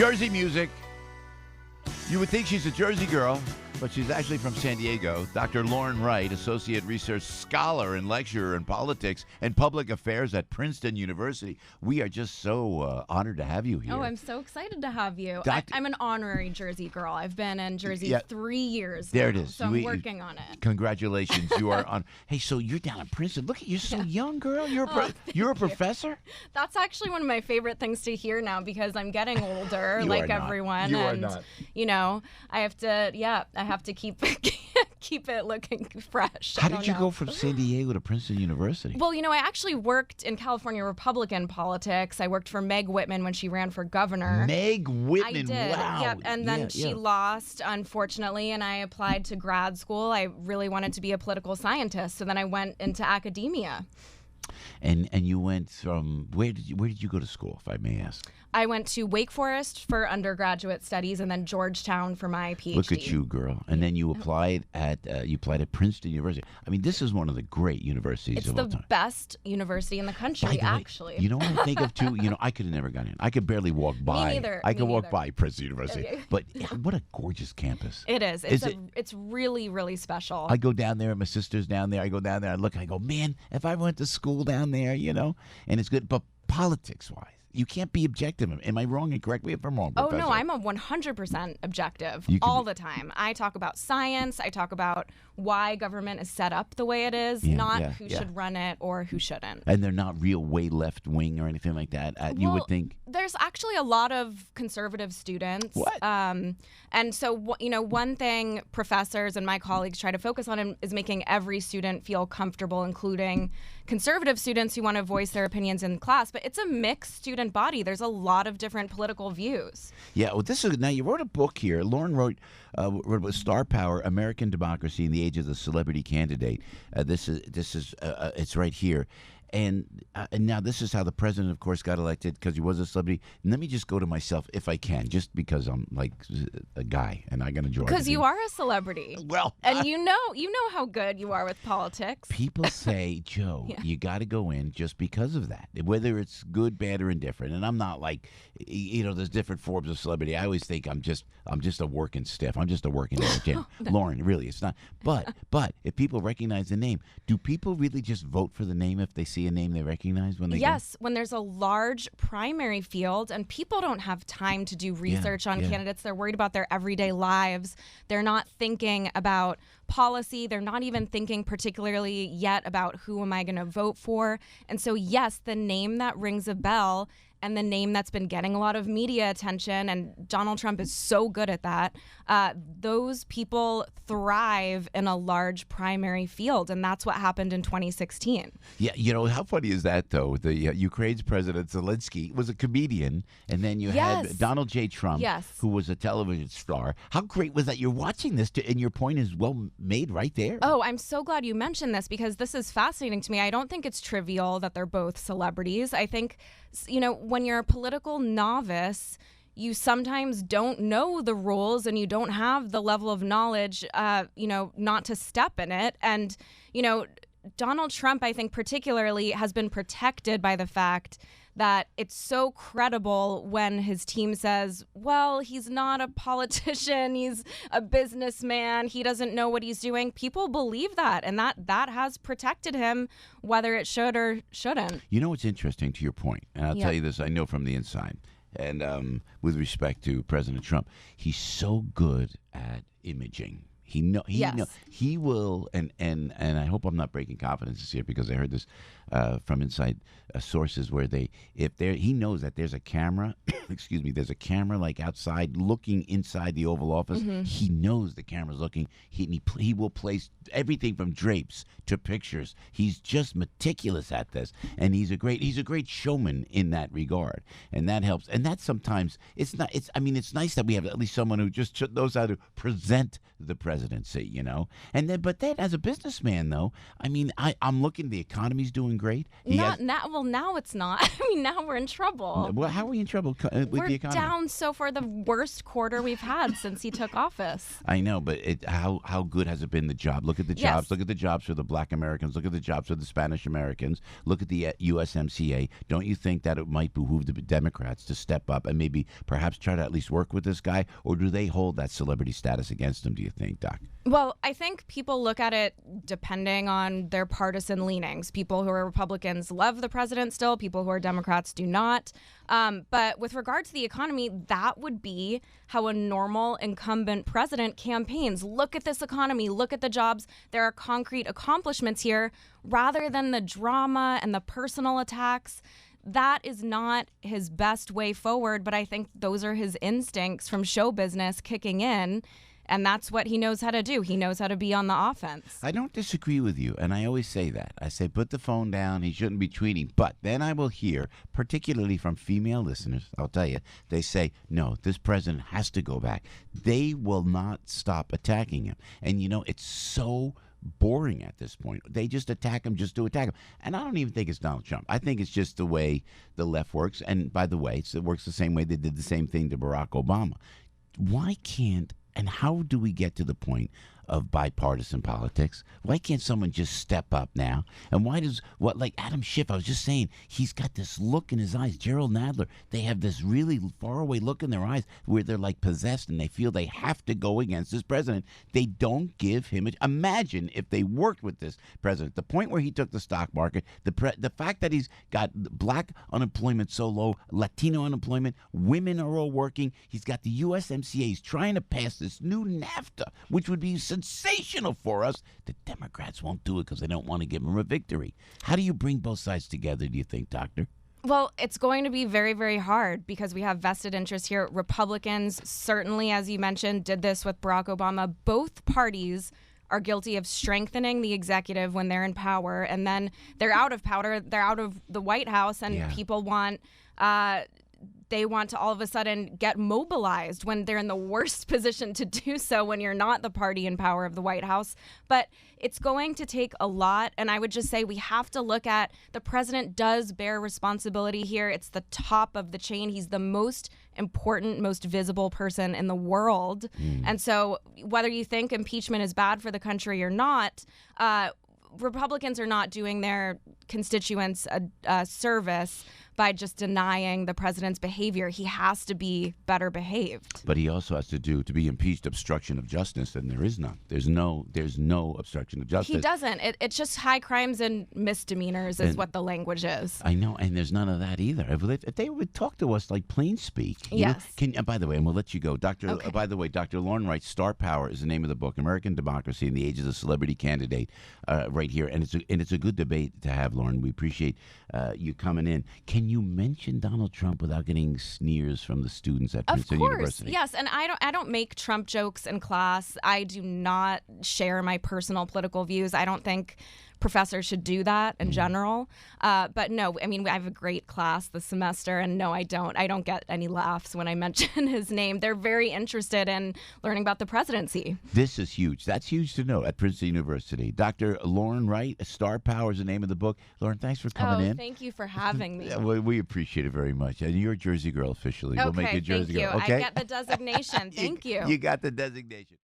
Jersey music. You would think she's a Jersey girl, but she's actually from San Diego. Dr. Lauren Wright, Associate Research Scholar and Lecturer in Politics and Public Affairs at Princeton University. We are just so honored to have you here. Oh, I'm so excited to have you. I'm an honorary Jersey girl. I've been in Jersey 3 years There now, it is. so I'm working on it. Congratulations. You are on. Hey, so you're down at Princeton. Look at you, so young, girl. You're a professor? That's actually one of my favorite things to hear now because I'm getting older, You like are not. everyone. You are and, not. you know, I have to keep keep it looking fresh. How did you go from San Diego to Princeton University? Well, you know, I actually worked in California Republican politics. I worked for Meg Whitman when she ran for governor. Meg Whitman, I did. wow. Yep. And then she lost, unfortunately, and I applied to grad school. I really wanted to be a political scientist, so then I went into academia. And you went from where did you go to school, if I may ask? I went to Wake Forest for undergraduate studies and then Georgetown for my PhD. Look at you, girl. And then you applied at Princeton University. I mean, this is one of the great universities of all time. It's the best university in the country, actually. You know what I think of, too? You know, I could have never gotten in. I could barely walk by. Me neither. I could walk by Princeton University. Okay. But what a gorgeous campus. It is. It's really, really special. I go down there, my sister's down there. I go down there, I look, I go, man, if I went to school down there, you know, and it's good. But politics-wise, you can't be objective. Am I wrong? And correct me if I'm wrong, Professor. Oh, no, I'm a 100% objective all the time. I talk about science. I talk about why government is set up the way it is, not who should run it or who shouldn't. And they're not real way left-wing or anything like that, you would think? There's actually a lot of conservative students. What? And so, you know, one thing professors and my colleagues try to focus on is making every student feel comfortable, including conservative students who want to voice their opinions in class. But it's a mixed student body. There's a lot of different political views. Yeah, well, now you wrote a book here. Lauren wrote about Star Power, American Democracy in the Age of the Celebrity Candidate. It's right here. And now this is how the president, of course, got elected because he was a celebrity. And let me just go to myself, if I can, just because I'm like a guy and I'm going to join. Because you are a celebrity. Well, and you know how good you are with politics. People say, Joe, you got to go in just because of that, whether it's good, bad, or indifferent. And I'm not like, you know, there's different forms of celebrity. I always think I'm just a working stiff. I'm just a working entertainer. Lauren, really, it's not. But if people recognize the name, do people really just vote for the name if they see a name they recognize when they Yes, when there's a large primary field and people don't have time to do research on candidates. They're worried about their everyday lives. They're not thinking about policy. They're not even thinking particularly yet about who am I going to vote for. And so, yes, the name that rings a bell and the name that's been getting a lot of media attention, and Donald Trump is so good at that, those people thrive in a large primary field, and that's what happened in 2016. Yeah, you know, how funny is that, though? The Ukraine's President Zelensky was a comedian, and then you had Donald J. Trump, who was a television star. How great was that? You're watching this, and your point is well made right there. Oh, I'm so glad you mentioned this because this is fascinating to me. I don't think it's trivial that they're both celebrities. I think, you know, when you're a political novice, you sometimes don't know the rules and you don't have the level of knowledge, you know, not to step in it. And, you know, Donald Trump, I think particularly, has been protected by the fact that it's so credible when his team says, well, he's not a politician, he's a businessman, he doesn't know what he's doing. People believe that, and that has protected him, whether it should or shouldn't. You know what's interesting to your point, and I'll tell you this, I know from the inside, and with respect to President Trump, he's so good at imaging. He will, and I hope I'm not breaking confidences here because I heard this from inside sources where he knows that there's a camera, excuse me, there's a camera like outside looking inside the Oval Office. Mm-hmm. He knows the camera's looking. He will place everything from drapes to pictures. He's just meticulous at this, and he's a great showman in that regard, and that helps. And that sometimes it's nice that we have at least someone who just knows how to present the president. presidency, And then, but then as a businessman, though, I mean, I'm looking. The economy's doing great. Now it's not. I mean, now we're in trouble. Well, how are we in trouble with the economy? We're down so far, the worst quarter we've had since he took office. I know, but how good has it been? The job. Look at the jobs. Look at the jobs for the Black Americans. Look at the jobs for the Spanish Americans. Look at the USMCA. Don't you think that it might behoove the Democrats to step up and maybe perhaps try to at least work with this guy, or do they hold that celebrity status against him? Do you think, Doc? Well, I think people look at it depending on their partisan leanings. People who are Republicans love the president still. People who are Democrats do not. But with regard to the economy, that would be how a normal incumbent president campaigns. Look at this economy. Look at the jobs. There are concrete accomplishments here, rather than the drama and the personal attacks. That is not his best way forward, but I think those are his instincts from show business kicking in. And that's what he knows how to do. He knows how to be on the offense. I don't disagree with you, and I always say that. I say, put the phone down. He shouldn't be tweeting. But then I will hear, particularly from female listeners, I'll tell you, they say, no, this president has to go back. They will not stop attacking him. And, it's so boring at this point. They just attack him just to attack him. And I don't even think it's Donald Trump. I think it's just the way the left works. And by the way, it works the same way they did the same thing to Barack Obama. Why can't and how do we get to the point of bipartisan politics? Why can't someone just step up now? And why like Adam Schiff, I was just saying, he's got this look in his eyes. Gerald Nadler, they have this really faraway look in their eyes where they're like possessed and they feel they have to go against this president. They don't give him imagine if they worked with this president. The point where he took the stock market, the fact that he's got black unemployment so low, Latino unemployment, women are all working. He's got the USMCA. He's trying to pass this new NAFTA, which would be sensational for us. The Democrats won't do it because they don't want to give him a victory. How do you bring both sides together, do you think, Doctor? Well, it's going to be very, very hard because we have vested interests here. Republicans certainly, as you mentioned, did this with Barack Obama. Both parties are guilty of strengthening the executive when they're in power, and then they're out of power. They're out of the White House, and people want they want to all of a sudden get mobilized when they're in the worst position to do so when you're not the party in power of the White House. But it's going to take a lot. And I would just say we have to look at the president does bear responsibility here. It's the top of the chain. He's the most important, most visible person in the world. And so whether you think impeachment is bad for the country or not, Republicans are not doing their constituents a service by just denying the president's behavior. He has to be better behaved. But he also has to be impeached obstruction of justice, and there is none. There's no obstruction of justice. He doesn't. It's just high crimes and misdemeanors is what the language is. I know, and there's none of that either. If they would talk to us like plain speak. Yes. And by the way, and we'll let you go, Doctor. Okay. By the way, Dr. Lauren Wright, Star Power is the name of the book, American Democracy in the Age of the Celebrity Candidate, right here, and it's a good debate to have, Lauren. We appreciate you coming in. Can you mention Donald Trump without getting sneers from the students at Princeton University? Of course, yes. And I don't make Trump jokes in class. I do not share my personal political views. I don't think professors should do that in general. But no, I mean, I have a great class this semester, and no, I don't. I don't get any laughs when I mention his name. They're very interested in learning about the presidency. This is huge. That's huge to know at Princeton University. Dr. Lauren Wright, Star Power is the name of the book. Lauren, thanks for coming in. Thank you for having me. We appreciate it very much. And you're a Jersey girl officially. Okay, we'll make you a Jersey girl. You. Okay, I get the designation. Thank you. You got the designation.